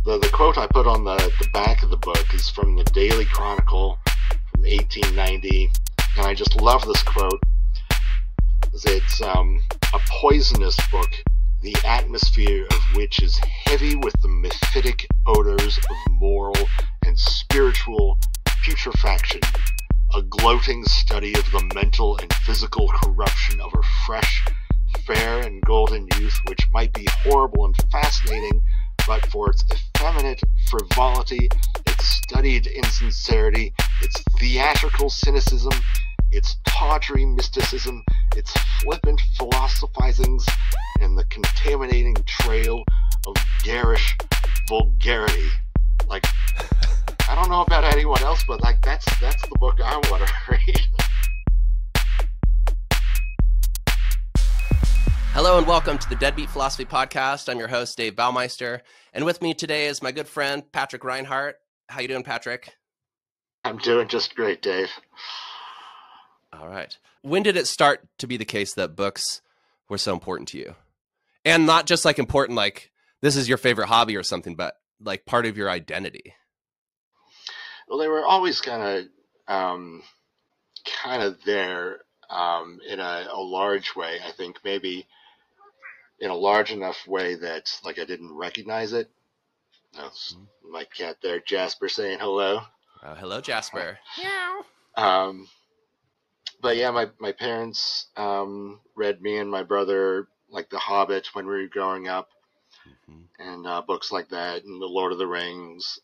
The quote I put on the back of the book is from the Daily Chronicle from 1890, and I just love this quote. It's a poisonous book, the atmosphere of which is heavy with the mephitic odors of moral and spiritual putrefaction, a gloating study of the mental and physical corruption of a fresh, fair, and golden youth, which might be horrible and fascinating, but for its effeminate frivolity, its studied insincerity, its theatrical cynicism, its tawdry mysticism, its flippant philosophizings, and the contaminating trail of garish vulgarity. Like, I don't know about anyone else, but like that's the book I want to read. Hello and welcome to the Deadbeat Philosophy Podcast. I'm your host, Dave Baumeister, and with me today is my good friend, Patrick Reinhardt. How you doing, Patrick? I'm doing just great, Dave. All right. When did it start to be the case that books were so important to you? And not just like important, like this is your favorite hobby or something, but like part of your identity? Well, they were always kind of there in a large way. I think maybe in a large enough way that like I didn't recognize it. That's my cat there, Jasper, saying hello. Hello, Jasper. But yeah, my parents read me and my brother like The Hobbit when we were growing up, and books like that, and The Lord of the Rings.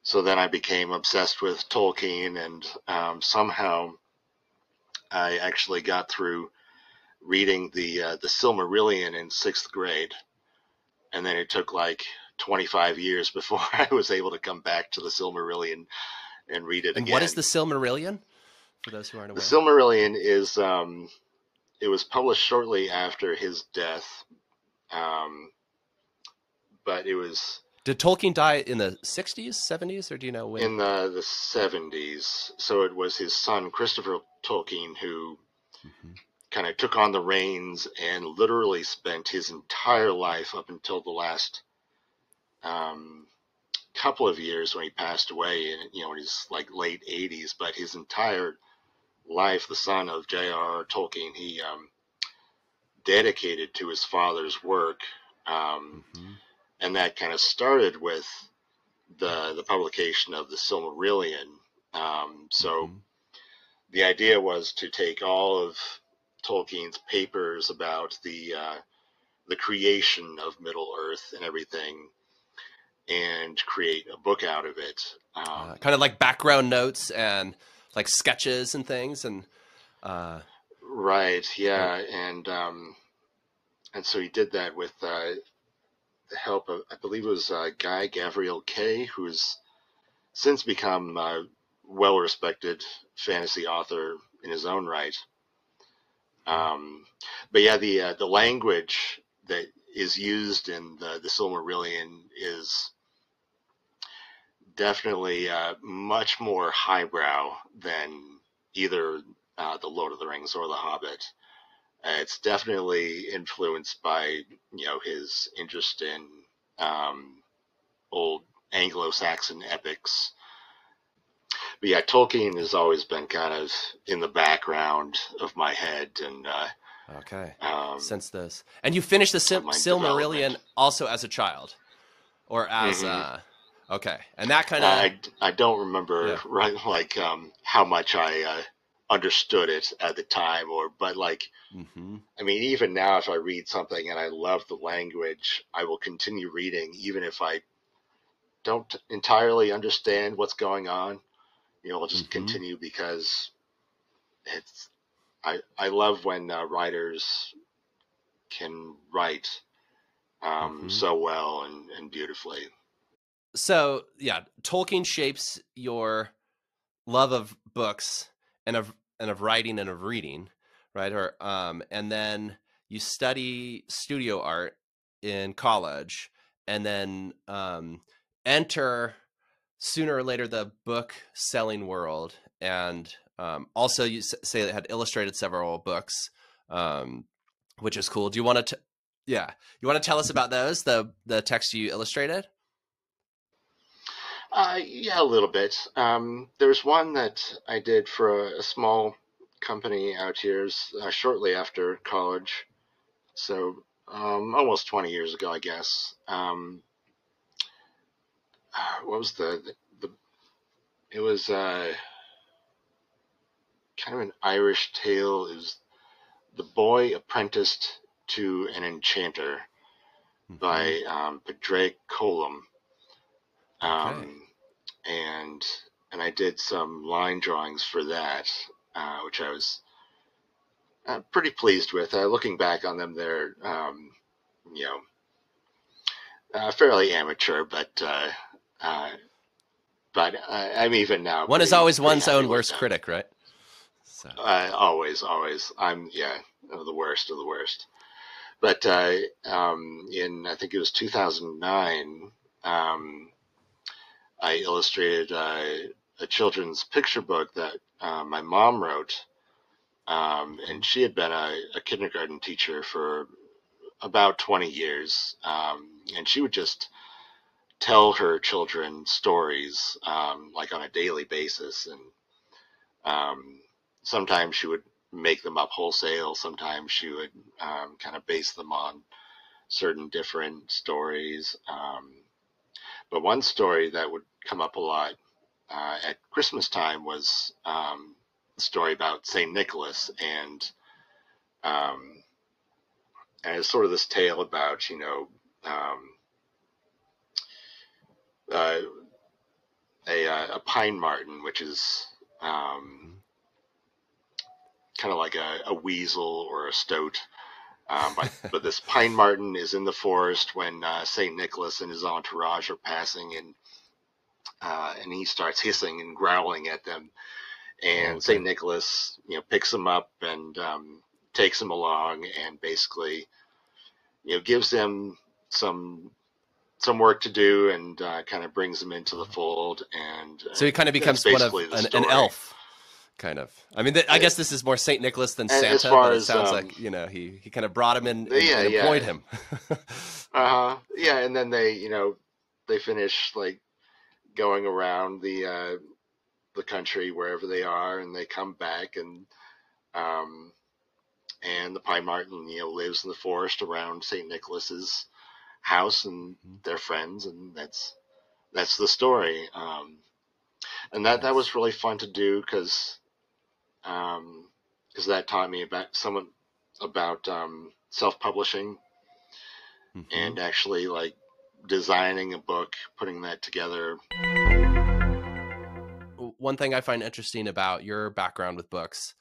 So then I became obsessed with Tolkien, and somehow I actually got through reading the Silmarillion in 6th grade, and then it took like 25 years before I was able to come back to the Silmarillion and read it again. What is the Silmarillion? For those who aren't aware. The Silmarillion is it was published shortly after his death, but it was. Did Tolkien die in the 60s, 70s, or do you know when? In the 70s. So it was his son, Christopher Tolkien, who kind of took on the reins and literally spent his entire life up until the last couple of years when he passed away, in his like late 80s, but his entire life, the son of J.R.R. Tolkien, he dedicated to his father's work. And that kind of started with the publication of the Silmarillion. So the idea was to take all of Tolkien's papers about the creation of Middle Earth and everything, and create a book out of it. Kind of like background notes and like sketches and things, and right, yeah, and so he did that with the help of, I believe it was Guy Gavriel Kay, who's since become a well-respected fantasy author in his own right. But yeah, the language that is used in the Silmarillion is definitely much more highbrow than either the Lord of the Rings or the Hobbit. It's definitely influenced by his interest in old Anglo-Saxon epics. But yeah, Tolkien has always been kind of in the background of my head, and okay, since this. And you finished the Silmarillion also as a child, or as okay, and that kind of I don't remember right, like how much I understood it at the time, but like I mean, even now if I read something and I love the language, I will continue reading even if I don't entirely understand what's going on. I'll just continue because it's I love when writers can write so well and beautifully. So yeah, Tolkien shapes your love of books and of writing and of reading, right? Or and then you study studio art in college, and then enter sooner or later the book selling world, and also you say it had illustrated several books, which is cool. Do you want to Yeah. You want to tell us about those, the text you illustrated? Yeah, a little bit. There's one that I did for a small company out here shortly after college, so almost 20 years ago, I guess. What was the it was kind of an Irish tale. It was The Boy Apprenticed to an Enchanter by Padraig Colum. Okay. And I did some line drawings for that, which I was pretty pleased with. Looking back on them, they're you fairly amateur, but I'm even now One is pretty always one's happy own with worst them. critic, right? So. Always. I'm the worst of the worst. But in, I think it was 2009, I illustrated a children's picture book that my mom wrote, and she had been a kindergarten teacher for about 20 years, and she would just tell her children stories like on a daily basis, and sometimes she would make them up wholesale. Sometimes she would kind of base them on certain different stories. But one story that would come up a lot at Christmas time was a story about St. Nicholas, and it's sort of this tale about, uh, a pine marten, which is kind of like a weasel or a stoat. But this pine marten is in the forest when St. Nicholas and his entourage are passing, and he starts hissing and growling at them. And St. Nicholas, picks him up and takes him along, and basically, gives him some work to do, and kind of brings him into the fold. And so he kind of becomes one of an elf. Kind of. I mean, I guess this is more Saint Nicholas than Santa, but it sounds like he kind of brought him in and employed him. Yeah, and then they finish like going around the country wherever they are, and they come back, and the pine marten lives in the forest around Saint Nicholas's house, and they're friends, and that's the story. And that was really fun to do because that taught me about self-publishing, and actually like designing a book, putting that together. One thing I find interesting about your background with books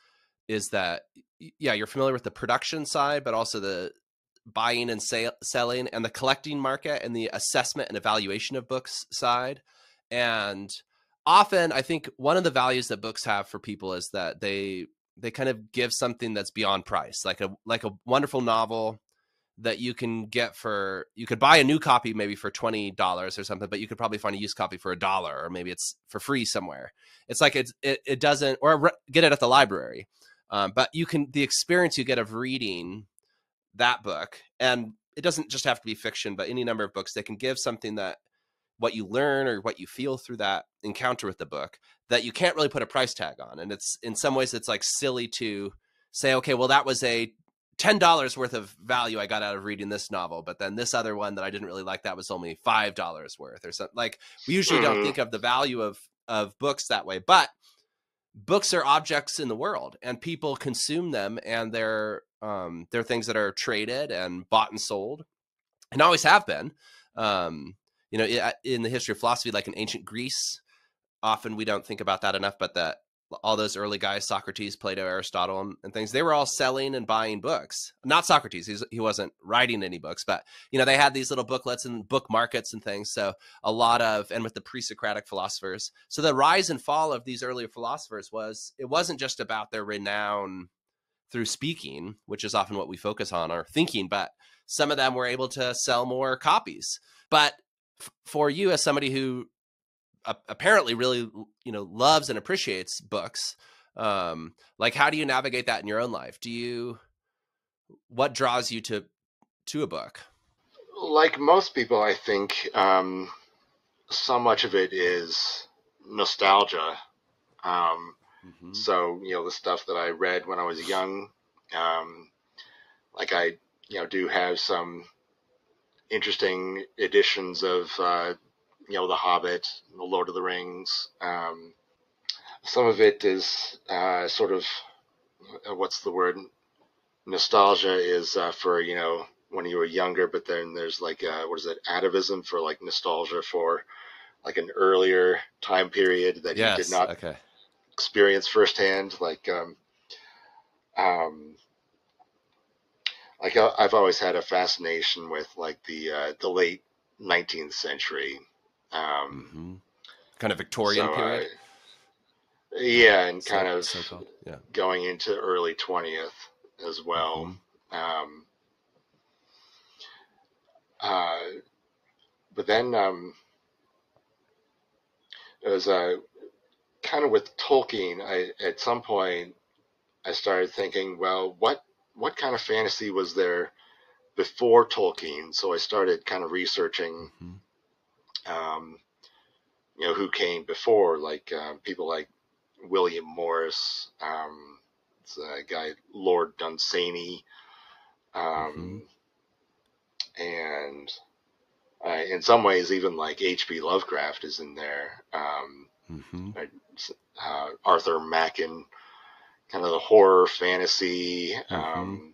is that, you're familiar with the production side, but also the buying and selling and the collecting market and the assessment and evaluation of books side. And often I think one of the values that books have for people is that they kind of give something that's beyond price, like a wonderful novel that you can get you could buy a new copy maybe for $20 or something, but you could probably find a used copy for $1, or maybe it's for free somewhere. It's like it doesn't, or get it at the library. But the experience you get of reading that book, and it doesn't just have to be fiction, but any number of books, they can give something that what you learn or what you feel through that encounter with the book that you can't really put a price tag on. And it's, in some ways, it's like silly to say, okay, well, that was a $10 worth of value I got out of reading this novel, but then this other one that I didn't really like, that was only $5 worth or something. Like, we usually don't think of the value of books that way, but books are objects in the world, and people consume them, and they're things that are traded and bought and sold, and always have been. In the history of philosophy, like in ancient Greece, often we don't think about that enough, but that all those early guys, Socrates, Plato, Aristotle, and things, they were all selling and buying books. Not Socrates, he wasn't writing any books, but they had these little booklets and book markets and things. So and with the pre-Socratic philosophers, so the rise and fall of these earlier philosophers it wasn't just about their renown through speaking, which is often what we focus on, or thinking, but some of them were able to sell more copies. But for you, as somebody who apparently really loves and appreciates books, like, how do you navigate that in your own life? What draws you to to a book? Like most people, I think so much of it is nostalgia. Um, Mm-hmm. so, the stuff that I read when I was young, um, like I, do have some interesting editions of, The Hobbit, The Lord of the Rings. Some of it is sort of, what's the word? Nostalgia is for, when you were younger, but then there's like, what is it? Atavism for like nostalgia for like an earlier time period that you did Yes. not Okay. experience firsthand. Um, I've always had a fascination with like the late 19th century. Um, Mm-hmm. Kind of Victorian so period, yeah, and kind so of so called. Yeah. going into early 20th as well. Mm-hmm. Um, uh, but then it was kind of with Tolkien. At some point I started thinking, well, what kind of fantasy was there before Tolkien? So I started kind of researching, Mm-hmm. um, who came before, like people like William Morris, it's a guy Lord Dunsany, Mm-hmm. um, and in some ways even like H.P. Lovecraft is in there. Mm-hmm. Arthur Machen, kind of the horror fantasy, Mm-hmm.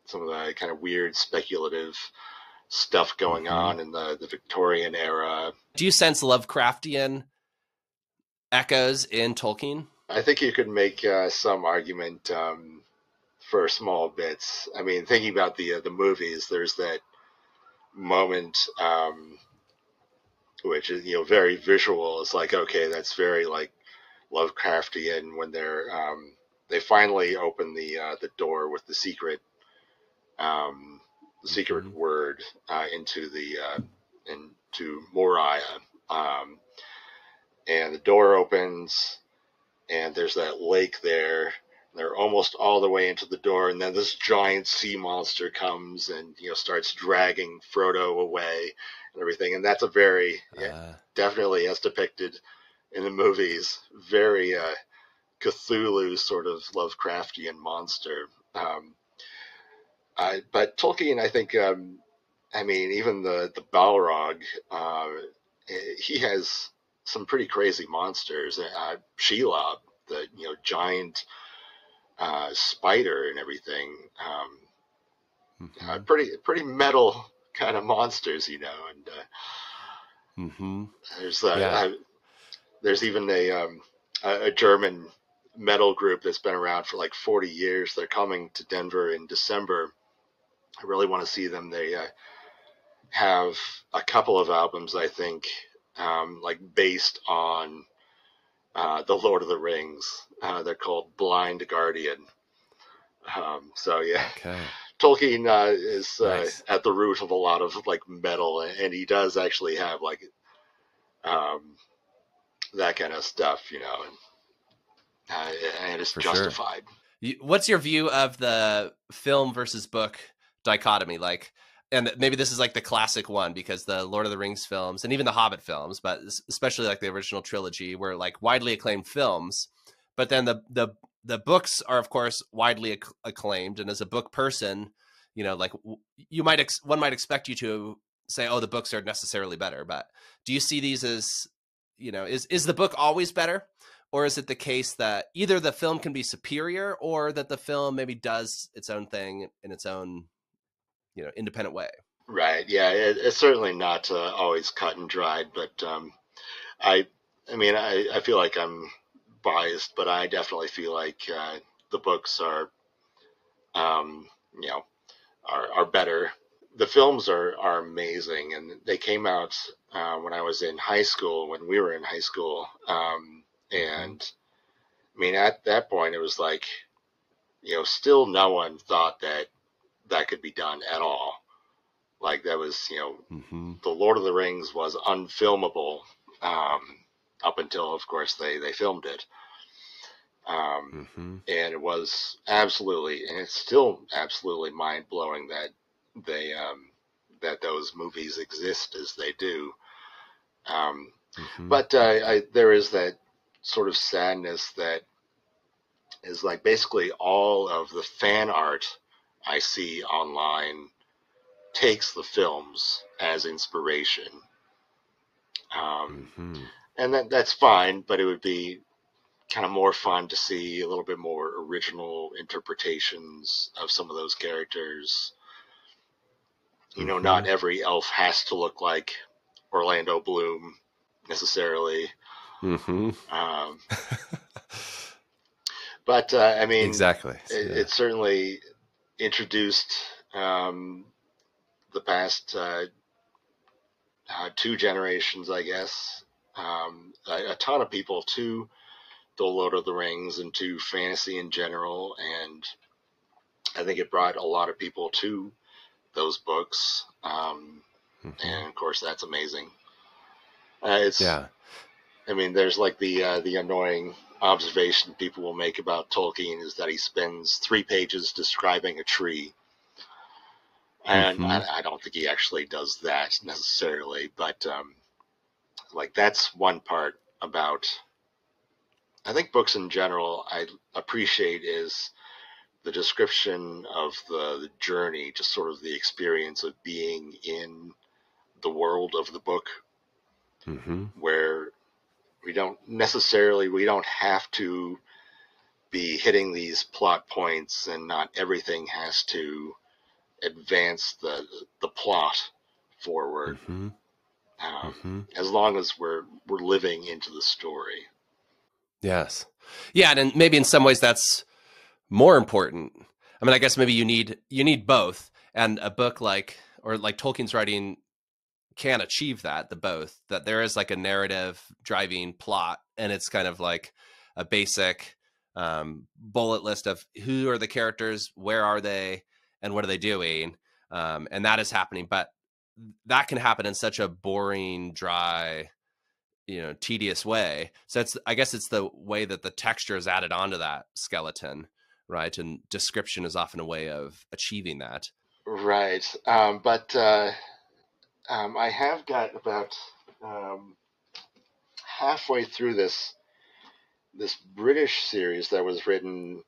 some of the kind of weird speculative stuff going Mm-hmm. on in the Victorian era. Do you sense Lovecraftian echoes in Tolkien? I think you could make some argument for small bits. I mean, thinking about the movies, there's that moment which is very visual. It's like, okay, that's very like Lovecraftian when they finally open the door with um, the secret Mm-hmm. word into Moriah, um, and the door opens and there's that lake there. They're almost all the way into the door, and then this giant sea monster comes and starts dragging Frodo away and everything. And that's a very definitely as depicted in the movies, very Cthulhu sort of Lovecraftian monster. But Tolkien, I think, I mean, even the Balrog, he has some pretty crazy monsters. Shelob, the giant spider and everything. Mm-hmm. Pretty metal kind of monsters, And Mm-hmm. there's Yeah. there's even a German metal group that's been around for like 40 years. They're coming to Denver in December. I really want to see them. They have a couple of albums, I think, like based on the Lord of the Rings. They're called Blind Guardian. So yeah, Okay. Tolkien is Nice. at the root of a lot of like metal, and he does actually have like um, that kind of stuff, and it's For sure. justified. What's your view of the film versus book dichotomy? Like, and maybe this is like the classic one because the Lord of the Rings films and even the Hobbit films, but especially like the original trilogy, were like widely acclaimed films. But then the books are, of course, widely acclaimed. And as a book person, like one might expect you to say, "Oh, the books are necessarily better." But do you see these as, is the book always better? Or is it the case that either the film can be superior or that the film maybe does its own thing in its own, independent way? Right. Yeah. It's certainly not always cut and dried, but I, I mean, I feel like I'm biased, but I definitely feel like the books um, you know, are better. The films are amazing, and they came out when I was in high school, when we were in high school, Mm-hmm. and I mean, at that point, it was like, still no one thought that that could be done at all. Like that was, Mm-hmm. the Lord of the Rings was unfilmable um, up until, of course, they filmed it. Um, Mm-hmm. and it was absolutely, and it's still absolutely mind blowing that they that those movies exist as they do. But there is that sort of sadness that is like basically all of the fan art I see online takes the films as inspiration. And that's fine, but it would be kind of more fun to see a little bit more original interpretations of some of those characters. You know, not every elf has to look like Orlando Bloom necessarily. But I mean, exactly. it certainly introduced the past 2 generations, I guess, a ton of people to the Lord of the Rings and to fantasy in general, and I think it brought a lot of people to those books, and of course that's amazing. I mean, there's like the annoying observation people will make about Tolkien is that he spends 3 pages describing a tree. And I don't think he actually does that necessarily, but like that's one part about, I think books in general I appreciate is the description of the journey, just sort of the experience of being in the world of the book, where we don't have to be hitting these plot points, and not everything has to advance the plot forward. As long as we're living into the story. Yes. Yeah, and maybe in some ways that's more important. I mean, I guess maybe you need both, and a book like Tolkien's writing can achieve that, that there is like a narrative driving plot, and it's kind of like a basic bullet list of who are the characters, where are they, and what are they doing, and that is happening. But that can happen in such a boring, dry, tedious way. So I guess it's the way that the texture is added onto that skeleton, right? And description is often a way of achieving that. Right. But I have got about halfway through this British series that was written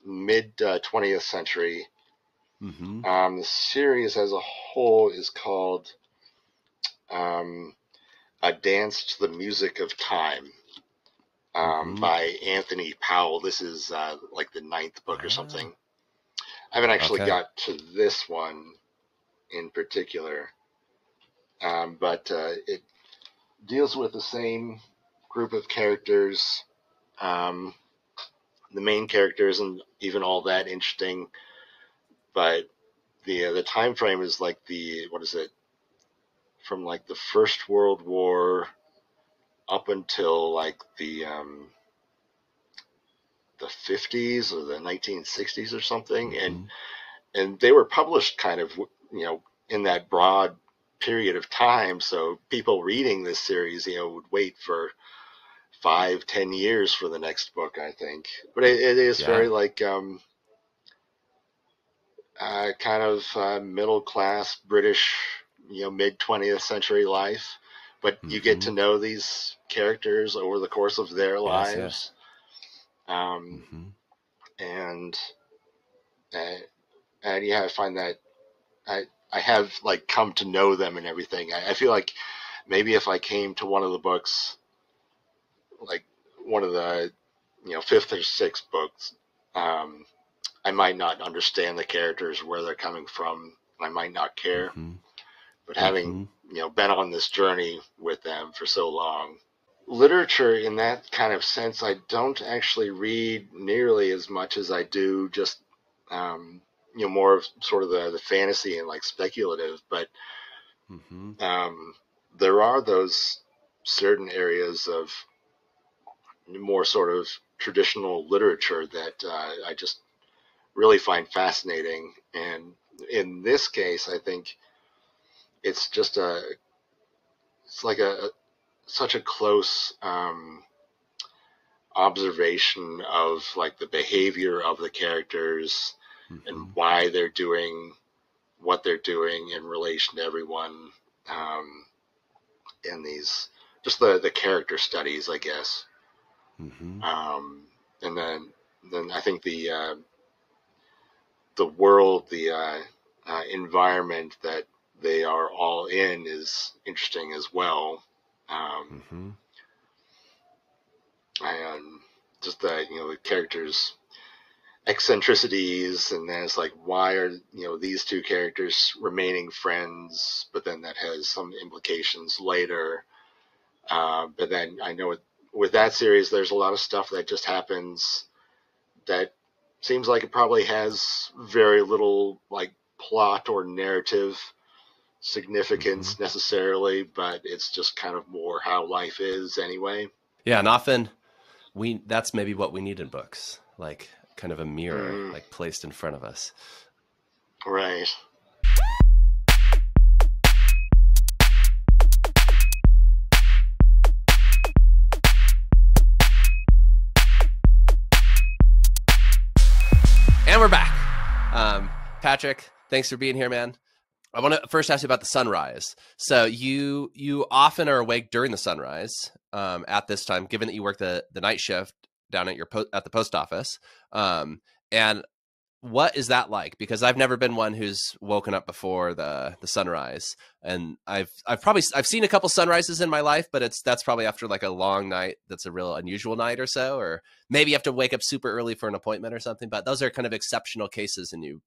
mid 20th century. The series as a whole is called A Dance to the Music of Time, by Anthony Powell. This is like the 9th book or something. I haven't actually got to this one in particular, but it deals with the same group of characters. The main character isn't even all that interesting, but the time frame is like from like the First World War up until like the 50s or the 1960s or something, and they were published kind of in that broad period of time. So people reading this series would wait for 5-10 years for the next book, I think. But it is very like kind of middle class British, mid 20th century life. But you get to know these characters over the course of their lives. And yeah, I find that I have like come to know them and everything. I feel like maybe if I came to one of the books, like one of the 5th or 6th books, I might not understand the characters, where they're coming from. I might not care. But having been on this journey with them for so long, literature in that kind of sense, I don't actually read nearly as much as I do just more of sort of the fantasy and like speculative. But there are those certain areas of more sort of traditional literature that I just really find fascinating. And in this case, I think it's just like such a close observation of like the behavior of the characters and why they're doing what they're doing in relation to everyone, in these, just the character studies, I guess. Mm-hmm. And then I think the world, the environment that they are all in is interesting as well. Mm-hmm. And just the characters' eccentricities, and then it's like, why are these two characters remaining friends? But then that has some implications later. But then I know with that series, there's a lot of stuff that just happens that seems like it probably has very little like plot or narrative Mm-hmm. significance necessarily, but it's just kind of more how life is anyway. Yeah, and often that's maybe what we need in books, like kind of a mirror, Mm, like placed in front of us. right. And we're back. Patrick, thanks for being here, man. I want to first ask you about the sunrise. So you often are awake during the sunrise at this time, given that you work the night shift down at at the post office. And what is that like? Because I've never been one who's woken up before the sunrise, and I've seen a couple sunrises in my life, but that's probably after like a long night. That's a real unusual night or so, or maybe you have to wake up super early for an appointment or something. But those are kind of exceptional cases, and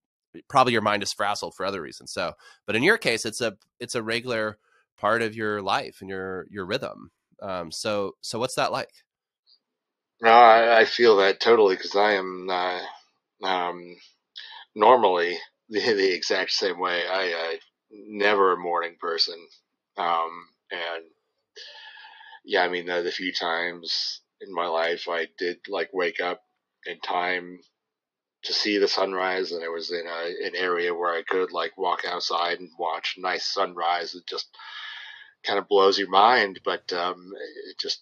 probably your mind is frazzled for other reasons. So, but in your case, it's a regular part of your life and your rhythm. So what's that like? No, I feel that totally because I am um, normally the exact same way. I never a morning person, and yeah, I mean the few times in my life I did like wake up in time to see the sunrise, and it was in an area where I could like walk outside and watch a nice sunrise. It just kind of blows your mind, but it just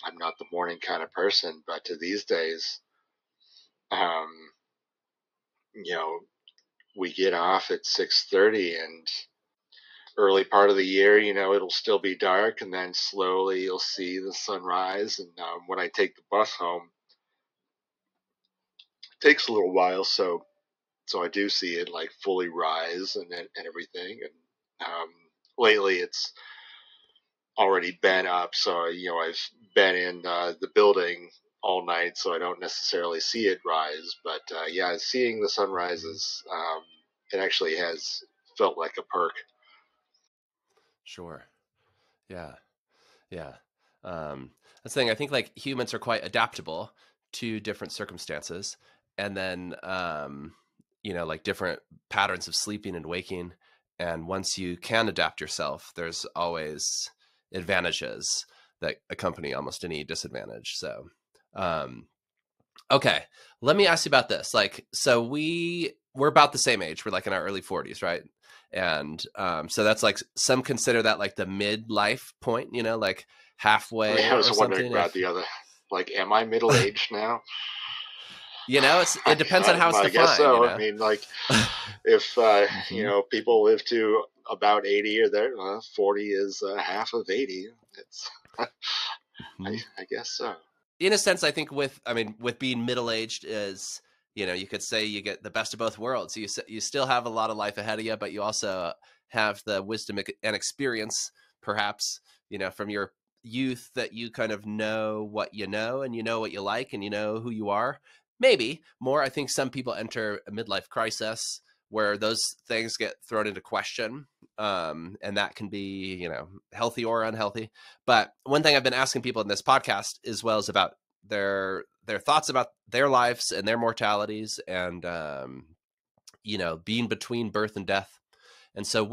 I'm not the morning kind of person. But to these days, um, you know, we get off at 6:30, and early part of the year, it'll still be dark, and then slowly you'll see the sunrise. And when I take the bus home, it takes a little while, so I do see it like fully rise and everything. And lately, it's already been up, so I've been in the building all night, so I don't necessarily see it rise. But yeah, seeing the sunrises, it actually has felt like a perk. Sure. Yeah. Yeah. That's the thing. I think like humans are quite adaptable to different circumstances, and then like different patterns of sleeping and waking. And once you can adapt yourself, there's always advantages that accompany almost any disadvantage. So, um, okay, let me ask you about this. Like, so we're about the same age. We're like in our early 40s, right? And so that's like some consider that like the midlife point, like I mean, halfway I was or wondering something. about If the other, like, am I middle aged now? it depends on how it's I guess defined. so. I mean, like, if Hmm. people live to about 80, or there, 40 is half of 80. It's Hmm. I guess so. In a sense, I think with being middle aged is, you could say you get the best of both worlds. You still have a lot of life ahead of you, but you also have the wisdom and experience, perhaps, from your youth, that you kind of know what you know, and you know what you like, and you know who you are. Maybe more. I think some people enter a midlife crisis where those things get thrown into question, and that can be, healthy or unhealthy. But one thing I've been asking people in this podcast as well is about their thoughts about their lives and their mortalities, and being between birth and death. And so,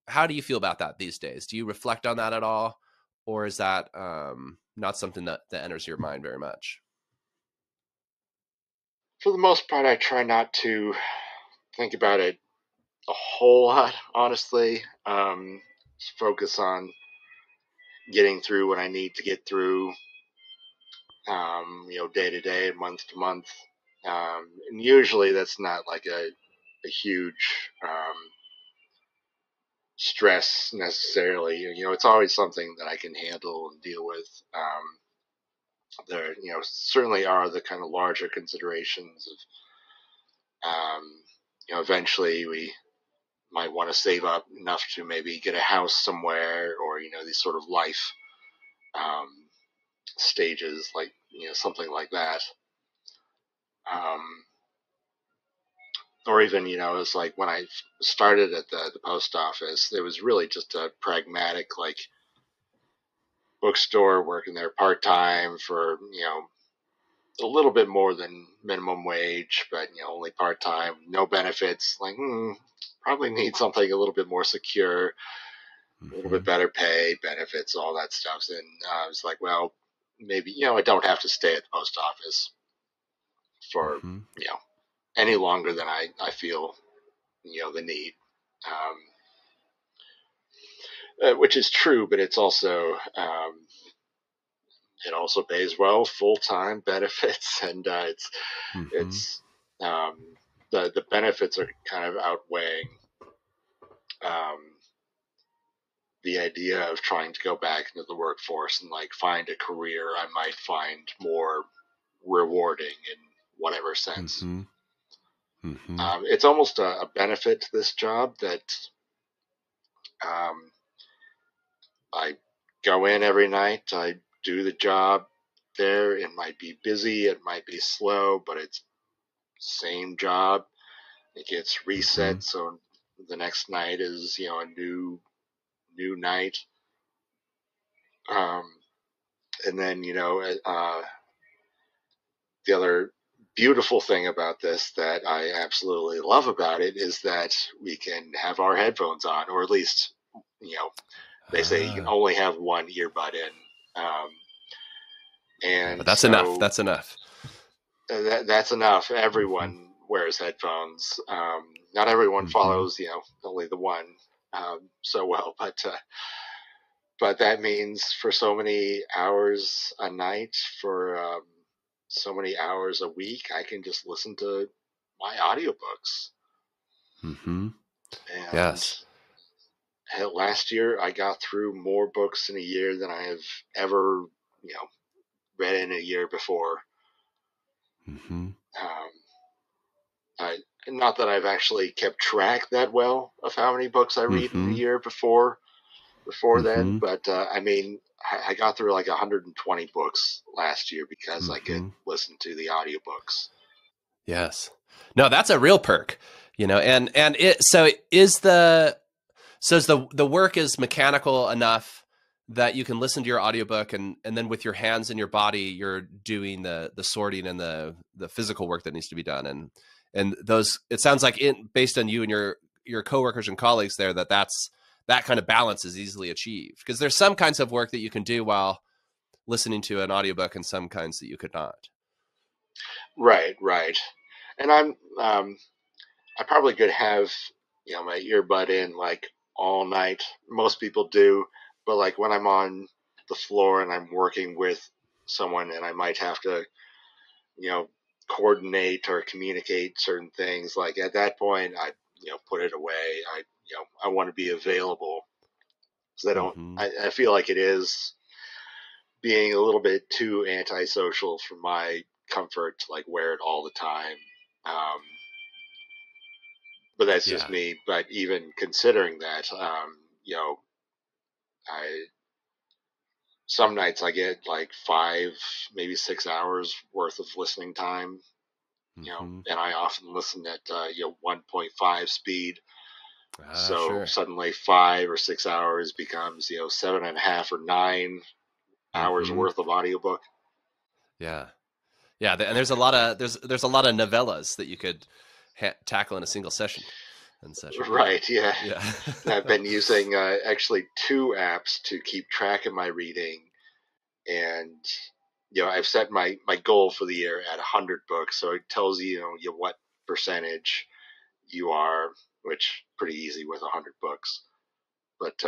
how do you feel about that these days? Do you reflect on that at all, or is that not something that enters your mind very much? For the most part, I try not to think about it a whole lot, honestly. Just focus on getting through what I need to get through, day to day, month to month. And usually that's not like a huge stress necessarily. It's always something that I can handle and deal with. There, certainly are the kind of larger considerations of, eventually we might want to save up enough to maybe get a house somewhere, or these sort of life um, stages, like something like that. Or even it's like when I started at the post office, it was really just a pragmatic like bookstore, working there part time for a little bit more than minimum wage, but only part time, no benefits. Like probably need something a little bit more secure, a little bit better pay, benefits, all that stuff. And I was like, well, maybe I don't have to stay at the post office for any longer than I feel the need. Which is true, but it's also it also pays well, full time benefits, and it's the benefits are kind of outweighing the idea of trying to go back into the workforce and like find a career I might find more rewarding in whatever sense. It's almost a benefit to this job that I go in every night, I do the job there. It might be busy, it might be slow, but it's the same job. It gets reset, so the next night is a new night. And then the other beautiful thing about this that I absolutely love about it is that we can have our headphones on, or at least they say you can only have one earbud in. And but that's enough. That's enough. That's enough. Everyone wears headphones. Not everyone follows, only the one so well, but that means for so many hours a night, for so many hours a week, I can just listen to my audiobooks. And yes. Last year, I got through more books in a year than I have ever, read in a year before. Not that I've actually kept track that well of how many books I read in a year before then, but I mean, I got through like 120 books last year because I could listen to the audiobooks. Yes. No, that's a real perk, and is the work is mechanical enough that you can listen to your audiobook and then with your hands and your body, you're doing the sorting and the physical work that needs to be done. And those, it sounds like based on you and your coworkers and colleagues there, that kind of balance is easily achieved, because there's some kinds of work that you can do while listening to an audiobook and some kinds that you could not. Right. And I probably could have, my earbud in like all night. Most people do, but like when I'm on the floor and I'm working with someone and I might have to, coordinate or communicate certain things, like at that point, I, put it away. I want to be available, because I feel like it is being a little bit too antisocial for my comfort to like wear it all the time. But that's just me. But even considering that, some nights I get like 5, maybe 6 hours worth of listening time, and I often listen at 1.5 speed. So sure. suddenly 5 or 6 hours becomes 7.5 or 9 hours worth of audiobook. Yeah. And there's a lot of novellas that you could tackle in a single session and such. Right. Yeah. I've been using actually 2 apps to keep track of my reading, and I've set my goal for the year at 100 books, so it tells you what percentage you are, which pretty easy with 100 books. But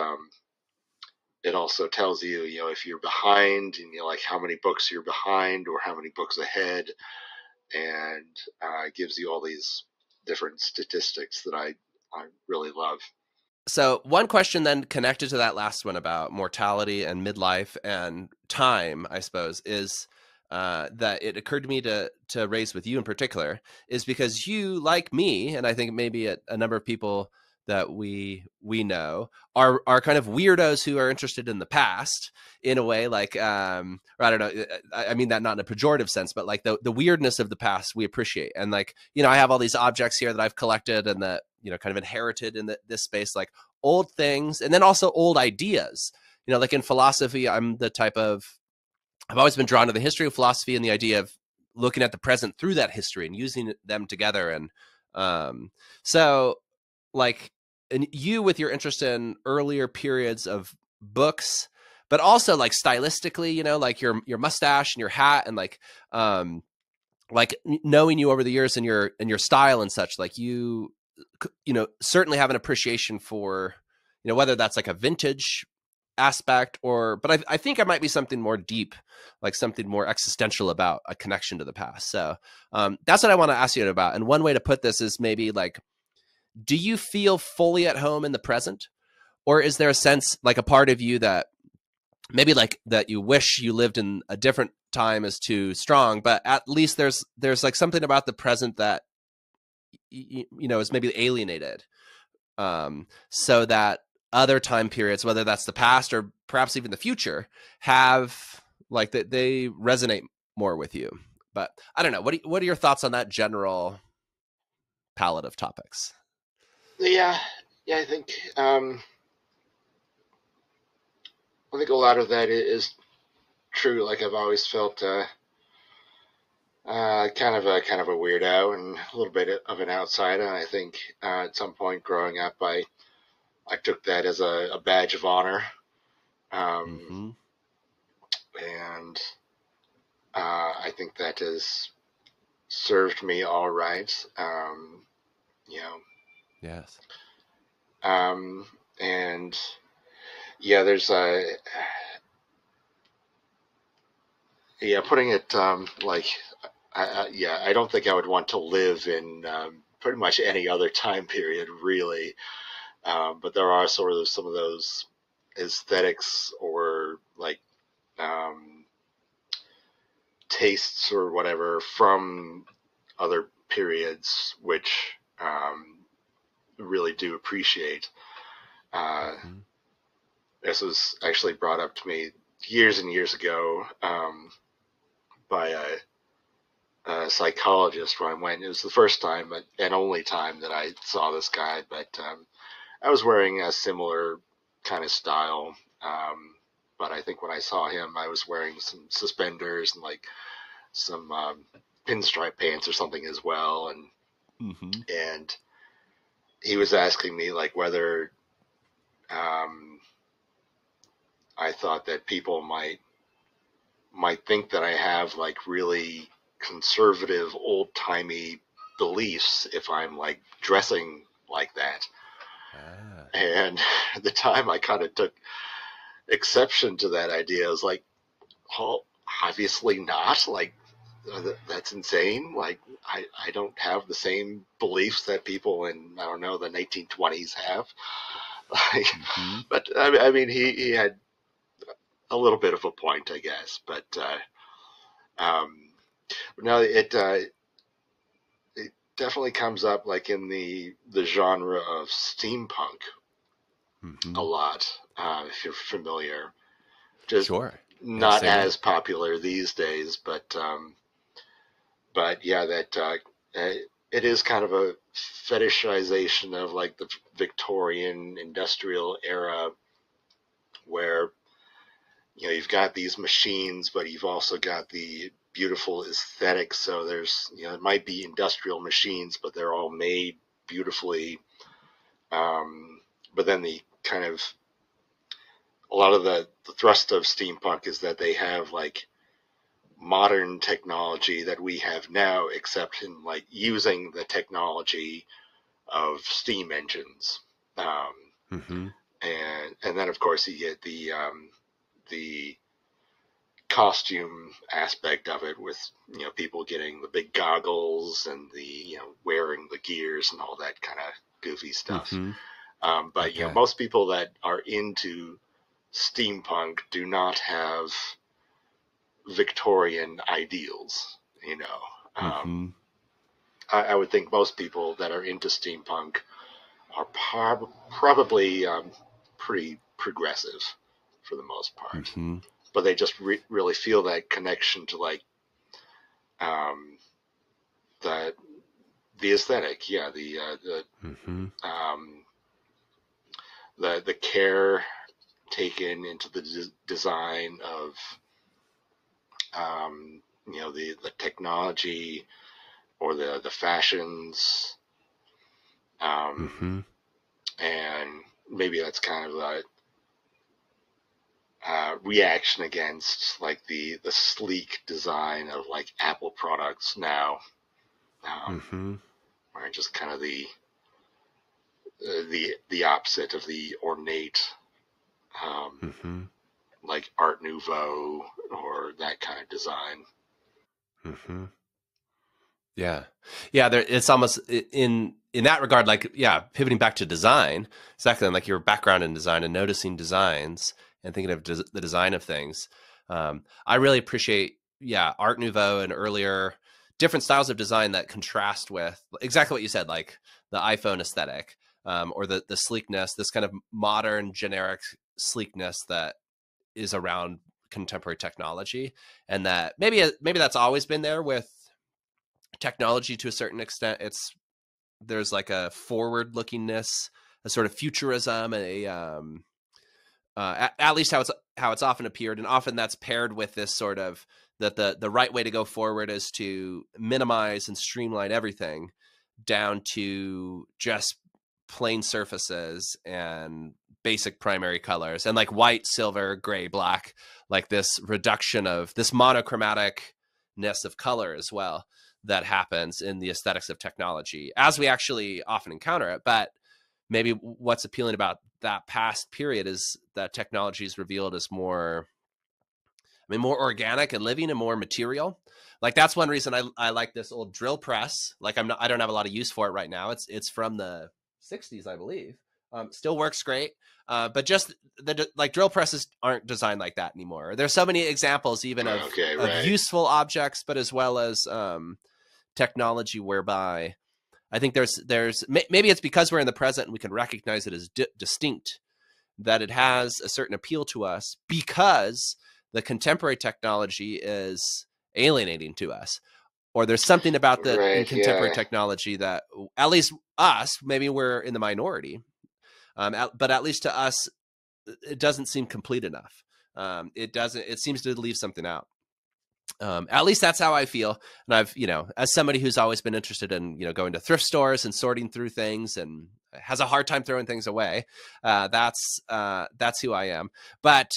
it also tells you if you're behind, and like how many books you're behind or how many books ahead, and it gives you all these different statistics that I really love. So one question then connected to that last one about mortality and midlife and time, I suppose, is that it occurred to me to raise with you in particular is because you, like me, and I think maybe a number of people that we know are kind of weirdos who are interested in the past in a way, like or I don't know, I mean that not in a pejorative sense, but like the weirdness of the past we appreciate. And like, you know, I have all these objects here that I've collected and that, you know, kind of inherited in this space, like old things and then also old ideas. You know, like in philosophy, I've always been drawn to the history of philosophy and the idea of looking at the present through that history and using them together. And so like, and you with your interest in earlier periods of books, but also like stylistically, you know, like your mustache and your hat and like knowing you over the years and your style and such, like you know, certainly have an appreciation for, you know, whether that's like a vintage aspect or, but I think it might be something more deep, like something more existential about a connection to the past. So that's what I want to ask you about. And one way to put this is maybe like, do you feel fully at home in the present? Or is there a sense, like a part of you that maybe like that you wish you lived in a different time is too strong, but at least there's like something about the present that, you know, is maybe alienated, so that other time periods, whether that's the past or perhaps even the future, have like that they resonate more with you. But I don't know. What are your thoughts on that general palette of topics? Yeah, I think a lot of that is true. Like I've always felt kind of a weirdo and a little bit of an outsider. And I think at some point growing up, I took that as a badge of honor, Mm-hmm. and I think that has served me all right. You know, Yes. and yeah, there's putting it like I don't think I would want to live in pretty much any other time period, really. But there are sort of some of those aesthetics or like um, tastes or whatever from other periods, which really do appreciate. Uh, Mm-hmm. this was actually brought up to me years and years ago by a psychologist when I went. It was the first time and only time that I saw this guy, but I was wearing a similar kind of style. But I think when I saw him, I was wearing some suspenders and like some pinstripe pants or something as well. Mm-hmm. And he was asking me like whether um, I thought that people might think that I have like really conservative, old timey beliefs if I'm like dressing like that. Ah. And at the time, I kind of took exception to that idea. I was like, oh, obviously not. Like, that's insane. Like, I don't have the same beliefs that people in, I don't know, the 1920s have. Like, Mm-hmm. but I mean, he had a little bit of a point, I guess. But um, no, it definitely comes up like in the genre of steampunk a Mm-hmm. lot, if you're familiar. Just Sure. Yeah. not Say no. as popular these days, but yeah, that it is kind of a fetishization of like the Victorian industrial era, where you know you've got these machines, but you've also got the beautiful aesthetics. So there's it might be industrial machines, but they're all made beautifully. Um, but then the kind of a lot of the thrust of steampunk is that they have like modern technology that we have now, except in like using the technology of steam engines. Um, Mm-hmm. and then of course you get the costume aspect of it, with people getting the big goggles and the wearing the gears and all that kind of goofy stuff. But Okay. most people that are into steampunk do not have Victorian ideals. I would think most people that are into steampunk are probably pretty progressive for the most part, but they just really feel that connection to like the aesthetic, the care taken into the design of the technology or the fashions, and maybe that's kind of a reaction against like the sleek design of like Apple products now, or just kind of the opposite of the ornate, like Art Nouveau or that kind of design. Yeah. It's almost in that regard, like, pivoting back to design, exactly, like your background in design and noticing designs and thinking of the design of things. I really appreciate, Art Nouveau and earlier different styles of design that contrast with exactly what you said, like the iPhone aesthetic, or the sleekness, this kind of modern generic sleekness that is around contemporary technology, and that maybe that's always been there with technology to a certain extent. There's like a forward lookingness, a sort of futurism, and at least how it's often appeared, and often that's paired with this sort of that the right way to go forward is to minimize and streamline everything down to just plain surfaces and basic primary colors, and like white, silver, gray, black, like this reduction of this monochromaticness of color as well that happens in the aesthetics of technology as we actually often encounter it. But maybe what's appealing about that past period is that technology is revealed as more organic and living and more material. Like that's one reason I like this old drill press. Like I don't have a lot of use for it right now. It's from the 60s, I believe. Still works great. But just like drill presses aren't designed like that anymore. There's so many examples even of useful objects, but as well as technology whereby I think there's maybe it's because we're in the present and we can recognize it as distinct, that it has a certain appeal to us because the contemporary technology is alienating to us, or there's something about in contemporary technology that, at least us, maybe we're in the minority, but at least to us, it doesn't seem complete enough. It seems to leave something out. At least that's how I feel. And I've, as somebody who's always been interested in, going to thrift stores and sorting through things and has a hard time throwing things away. That's who I am. But,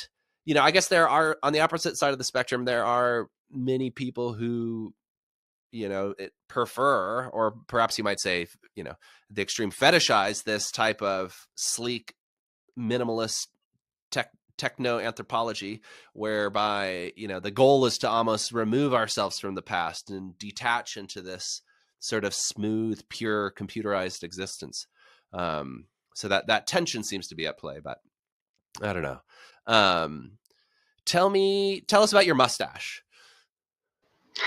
I guess there are, on the opposite side of the spectrum, there are many people who, prefer, or perhaps you might say, the extreme fetishize this type of sleek, minimalist techno-anthropology, whereby the goal is to almost remove ourselves from the past and detach into this sort of smooth, pure, computerized existence. So that tension seems to be at play, but I don't know. Tell us about your mustache.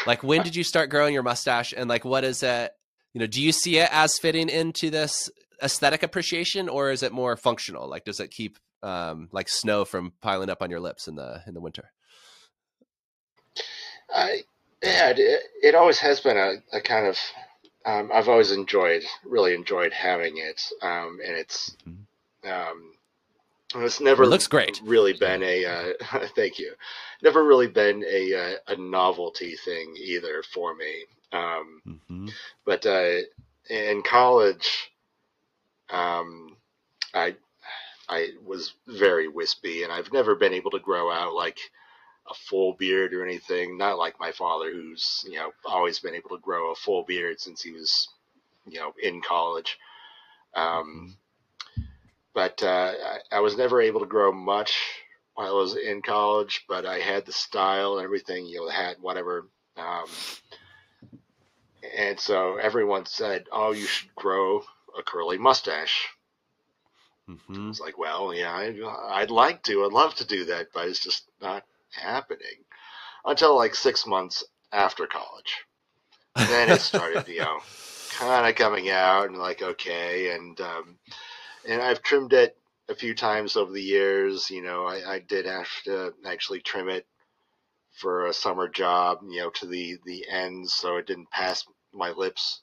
Like, when did you start growing your mustache, and like, what is it? Do you see it as fitting into this aesthetic appreciation, or is it more functional? Like, does it keep like snow from piling up on your lips in the winter? It always has been a kind of. I've always really enjoyed having it, and it's. It's never. It looks great. Really been a thank you. Never really been a novelty thing either for me. But in college, I was very wispy, and I've never been able to grow out like a full beard or anything. Not like my father, who's always been able to grow a full beard since he was in college. But I was never able to grow much while I was in college, but I had the style and everything, the hat, whatever. Um, and so everyone said, "Oh, you should grow a curly mustache." I Mm-hmm. was like, "Well, yeah, I'd like to. I'd love to do that, but it's just not happening." Until like 6 months after college. Then it started, kind of coming out and like, okay. And I've trimmed it a few times over the years. I did have to actually trim it for a summer job, to the ends so it didn't pass my lips,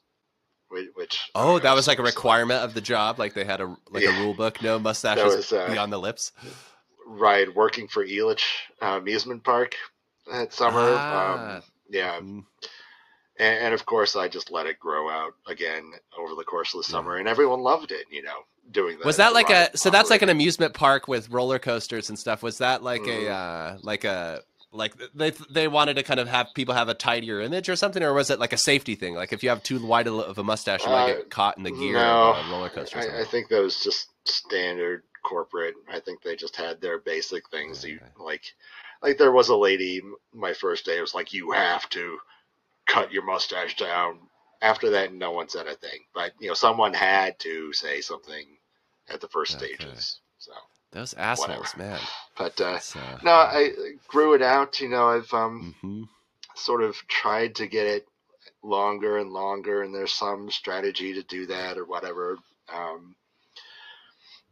which Oh, that was was like a super silly. requirement of the job. Like they had a Yeah, rule book, no that mustaches was beyond the lips. right working for Elitch amusement park that summer. Ah. Yeah, Mm-hmm. and of course I just let it grow out again over the course of the Yeah. summer, and everyone loved it. Doing Was the that like ride so that's like an operating. amusement park with roller coasters and stuff. Was that like Mm. like they wanted to kind of have people have a tidier image or something, or was it like a safety thing? Like if you have too wide of a mustache, you might Uh, get caught in the gear of no, a roller coaster or I something. think that was just standard corporate. I think they just had their basic things. You Okay. like there was a lady my first day. It was like you have to cut your mustache down. After that, no one said a thing. But someone had to say something at the first Okay. stages. So Those whatever. assholes, man. But So no, yeah. I grew it out. I've Mm-hmm. sort of tried to get it longer and longer, and there's some strategy to do that or whatever. Um,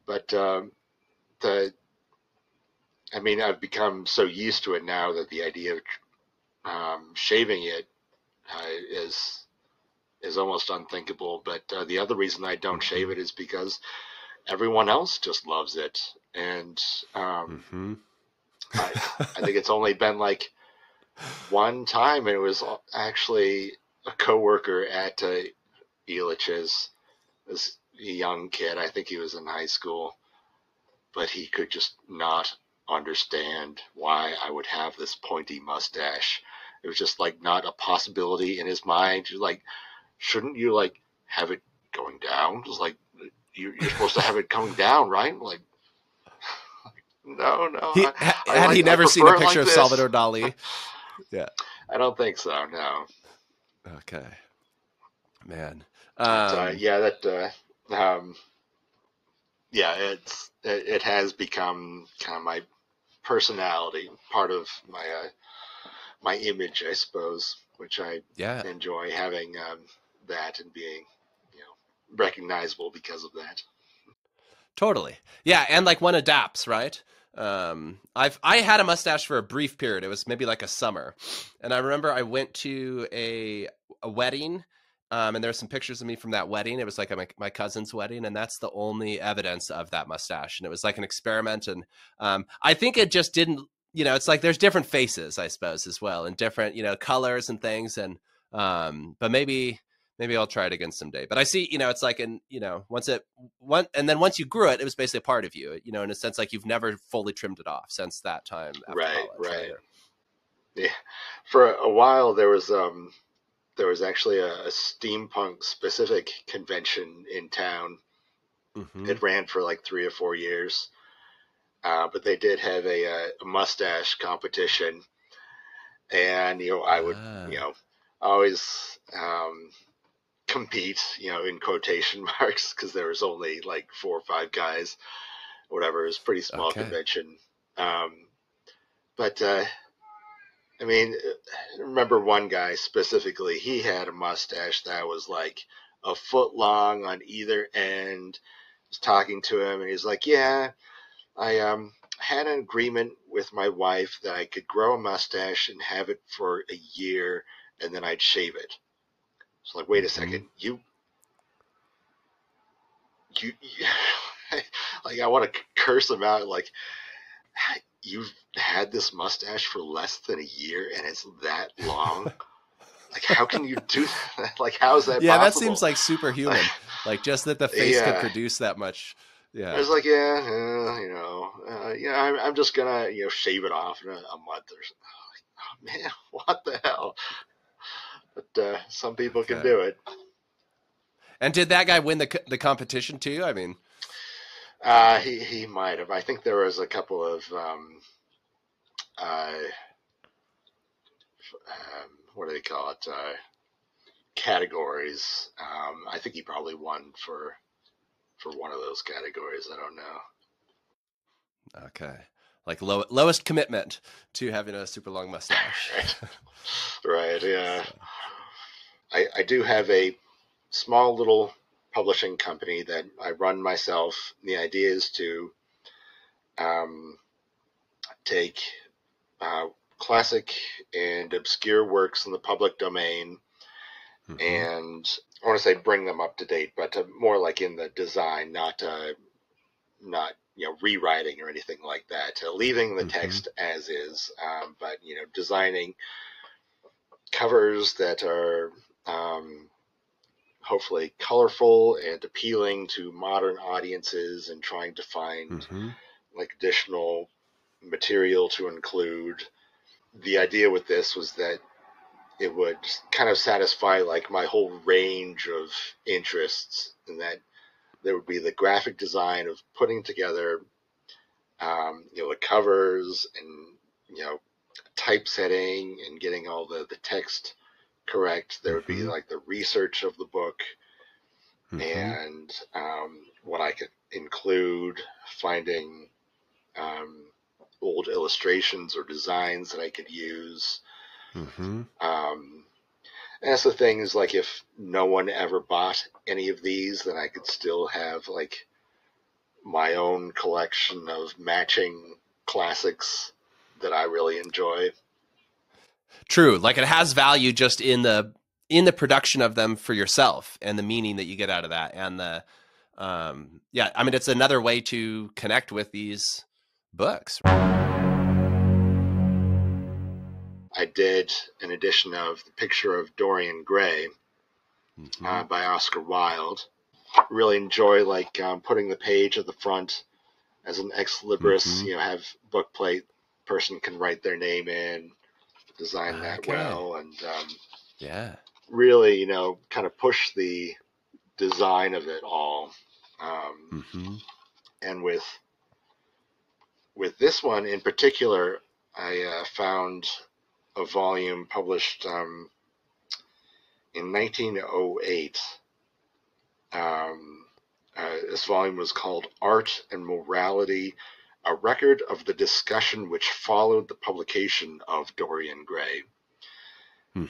but the I mean, I've become so used to it now that the idea of shaving it is almost unthinkable. But the other reason I don't shave Mm-hmm. it is because everyone else just loves it, and Mm-hmm. I think it's only been like one time, and it was actually a coworker at Elitch's, this young kid. I think he was in high school, but he could just not understand why I would have this pointy mustache. It was just like not a possibility in his mind. Like, shouldn't you like have it going down? Just like you're supposed to have it coming down, right? Like, no, Had he I never seen a prefer it like picture of this. Salvador Dali? Yeah. I don't think so. No, Okay. Man. but Um, yeah, that yeah, it has become kind of my personality, part of my image, I suppose, which I yeah, enjoy having that and being, recognizable because of that. totally. Yeah, and like one adapts, right? I had a mustache for a brief period. It was maybe like a summer, and I remember I went to a wedding, and there were some pictures of me from that wedding. It was like my cousin's wedding, and that's the only evidence of that mustache. And it was like an experiment, and I think it just didn't. It's like there's different faces, I suppose, as well, and different colors and things, and but maybe I'll try it again someday. But I see, it's like and then once you grew it, it was basically a part of you, in a sense, like you've never fully trimmed it off since that time after Right, college, right? right. Yeah. For a while, there was actually a steampunk specific convention in town. Mm-hmm. It ran for like 3 or 4 years, but they did have a mustache competition, and I would Ah, always compete, in quotation marks, because there was only like 4 or 5 guys, whatever. It was a pretty small okay. convention. Um, but I mean, I remember one guy specifically. He had a mustache that was like a foot long on either end. I was talking to him, and he's like, "Yeah, I had an agreement with my wife that I could grow a mustache and have it for a year, and then I'd shave it." It's like, wait a Mm-hmm. second, you like I want to curse him out. Like, you've had this mustache for less than a year and it's that long. Like, how can you do that? Like, how is that Yeah, that seems possible? like Like, superhuman. Like just that the face could yeah, produce that much. I Yeah. was like, yeah, yeah, I'm just gonna shave it off in a month or something. Oh, man, what the hell? But some people can Okay. do it. And did that guy win the competition too? I mean, He might have. I think there was a couple of uh, what do they call it? Categories. I think he probably won for one of those categories. I don't know. Okay. Like lowest commitment to having a super long mustache. Right. Yeah. So. I do have a small little publishing company that I run myself. The idea is to take classic and obscure works in the public domain, and I want to say bring them up to date, but more like in the design, not rewriting or anything like that. Leaving the text as is, but designing covers that are hopefully colorful and appealing to modern audiences, and trying to find like additional material to include. The idea with this was that it would kind of satisfy like my whole range of interests, and that there would be the graphic design of putting together the covers, and typesetting and getting all the text correct. There would be like the research of the book, and what I could include, finding old illustrations or designs that I could use. And that's the thing, is like, if no one ever bought any of these, then I could still have like my own collection of matching classics that I really enjoy. True. Like, it has value just in the production of them for yourself, and the meaning that you get out of that. And the, yeah, I mean, it's another way to connect with these books. I did an edition of The Picture of Dorian Gray by Oscar Wilde. Really enjoy like putting the page at the front as an ex libris, have book plate, person can write their name in, design that well, and yeah, really, kind of push the design of it all. And with this one in particular, I found a volume published in 1908. This volume was called Art and Morality, a record of the discussion which followed the publication of Dorian Gray.